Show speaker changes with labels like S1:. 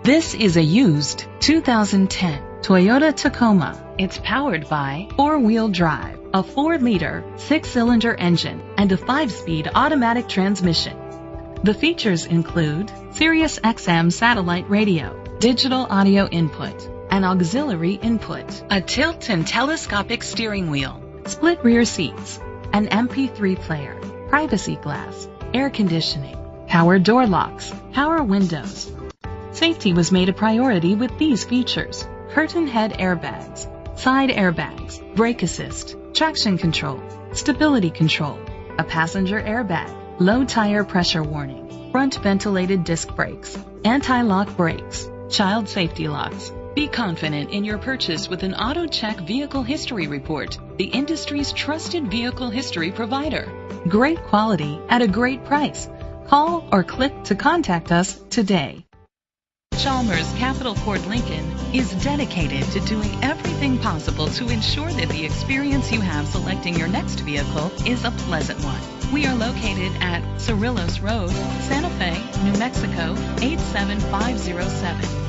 S1: This is a used 2010 Toyota Tacoma. It's powered by four-wheel drive, a 4-liter, 6-cylinder engine, and a 5-speed automatic transmission. The features include Sirius XM satellite radio, digital audio input, an auxiliary input, a tilt and telescopic steering wheel, split rear seats, an MP3 player, privacy glass, air conditioning, power door locks, power windows. Safety was made a priority with these features: curtain head airbags, side airbags, brake assist, traction control, stability control, a passenger airbag, low tire pressure warning, front ventilated disc brakes, anti-lock brakes, child safety locks. Be confident in your purchase with an AutoCheck Vehicle History Report, the industry's trusted vehicle history provider. Great quality at a great price. Call or click to contact us today. Chalmers Capital Ford Lincoln is dedicated to doing everything possible to ensure that the experience you have selecting your next vehicle is a pleasant one. We are located at Cerrillos Road, Santa Fe, New Mexico 87507.